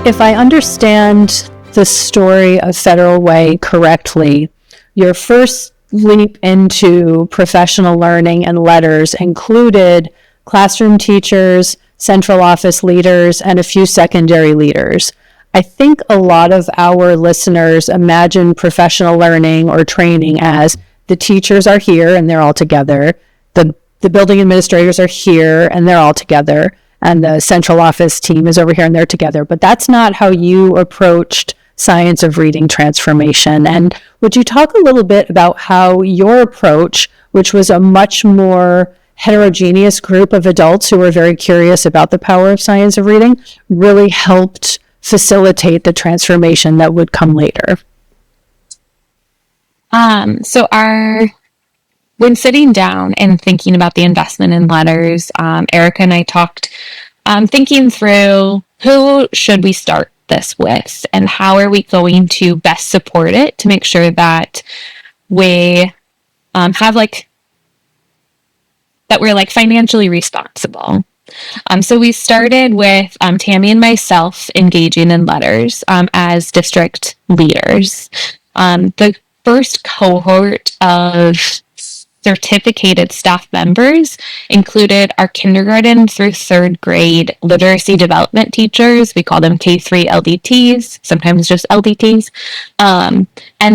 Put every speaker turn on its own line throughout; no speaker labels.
If I understand the story of Federal Way correctly, your first leap into professional learning and letters included classroom teachers, central office leaders, and a few secondary leaders. I think a lot of our listeners imagine professional learning or training as the teachers are here and they're all together, the building administrators are here and they're all together, and the central office team is over here and they're together. But that's not how you approached science of reading transformation. And would you talk a little bit about how your approach, which was a much more heterogeneous group of adults who were very curious about the power of science of reading, really helped facilitate the transformation that would come later?
When sitting down and thinking about the investment in letters, Erica and I talked, thinking through who should we start this with and how are we going to best support it to make sure that we that we're financially responsible. So we started with Tammy and myself engaging in letters as district leaders. The first cohort of certificated staff members included our kindergarten through third grade literacy development teachers. We call them K3 LDTs, sometimes just LDTs. And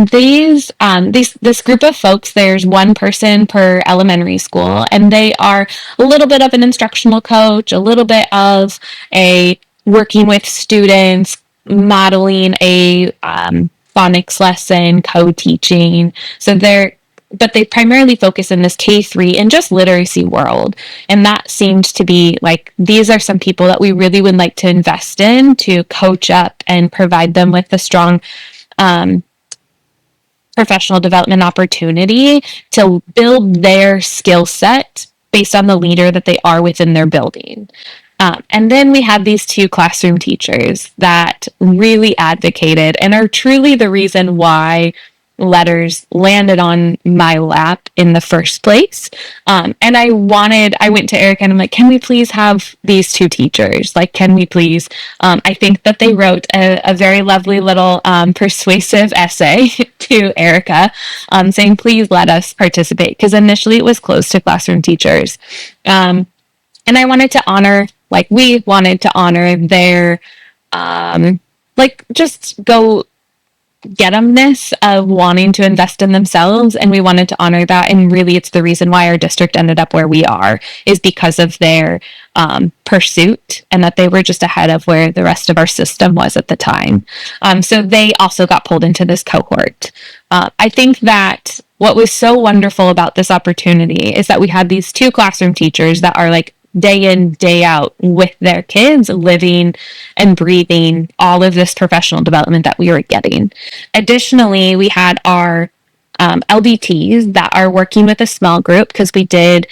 this group of folks, there's one person per elementary school, and they are a little bit of an instructional coach, a little bit of a working with students, modeling a phonics lesson, co-teaching. But they primarily focus in this K3 and just literacy world. And that seemed to be these are some people that we really would like to invest in to coach up and provide them with a strong professional development opportunity to build their skill set based on the leader that they are within their building. And then we had these two classroom teachers that really advocated and are truly the reason why letters landed on my lap in the first place. And I went to Erica and I'm like, can we please have these two teachers? Can we please? I think that they wrote a very lovely little persuasive essay to Erica saying, please let us participate. Because initially it was closed to classroom teachers. And I wanted to honor, we wanted to honor their, just go get-emness of wanting to invest in themselves, and we wanted to honor that. And really it's the reason why our district ended up where we are, is because of their pursuit, and that they were just ahead of where the rest of our system was at the time. So they also got pulled into this cohort. I think that what was so wonderful about this opportunity is that we had these two classroom teachers that are day in, day out with their kids, living and breathing all of this professional development that we were getting. Additionally, we had our LDTs that are working with a small group, because we did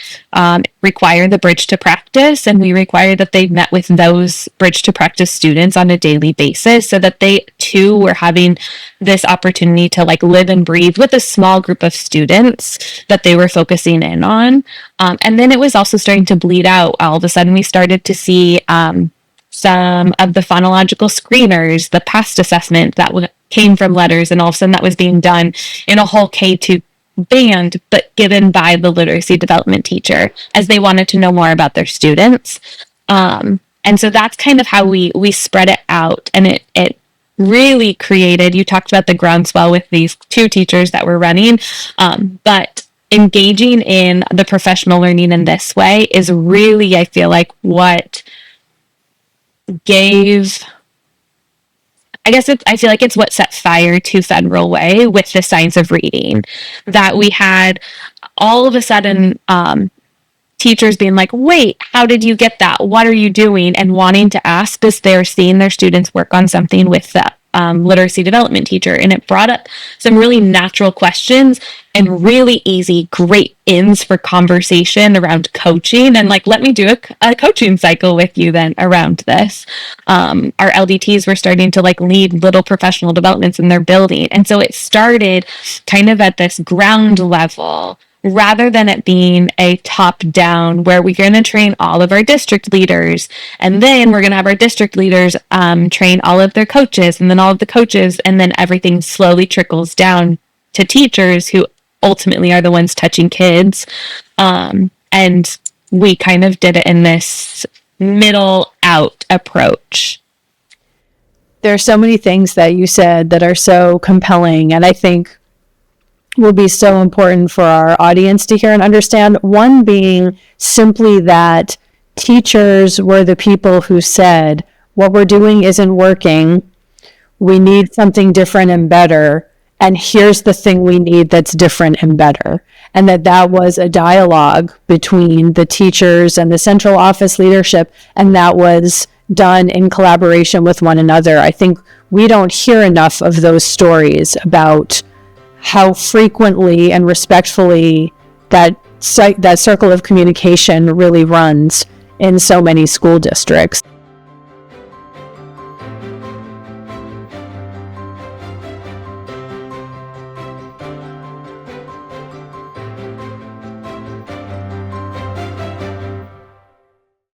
require the bridge to practice, and we required that they met with those bridge to practice students on a daily basis, so that they too were having this opportunity to live and breathe with a small group of students that they were focusing in on. And then it was also starting to bleed out. All of a sudden we started to see some of the phonological screeners, the past assessment that came from letters, and all of a sudden that was being done in a whole K2 band, but given by the literacy development teacher, as they wanted to know more about their students. And so that's kind of how we spread it out, and it really created, you talked about the groundswell with these two teachers that were running, but engaging in the professional learning in this way is really, I feel what gave, I feel it's what set fire to Federal Way with the science of reading, that we had all of a sudden teachers being wait, how did you get that? What are you doing? And wanting to ask, because they're seeing their students work on something with the literacy development teacher. And it brought up some really natural questions and really easy, great ins for conversation around coaching. And let me do a coaching cycle with you then around this. Our LDTs were starting to lead little professional developments in their building. And so it started kind of at this ground level rather than it being a top down where we're going to train all of our district leaders and then we're going to have our district leaders train all of their coaches and then all of the coaches, and then everything slowly trickles down to teachers who ultimately are the ones touching kids. And we kind of did it in this middle out approach.
There are so many things that you said that are so compelling, and I think will be so important for our audience to hear and understand. One being simply that teachers were the people who said, what we're doing isn't working. We need something different and better. And here's the thing we need that's different and better. And that was a dialogue between the teachers and the central office leadership. And that was done in collaboration with one another. I think we don't hear enough of those stories about how frequently and respectfully that circle of communication really runs in so many school districts.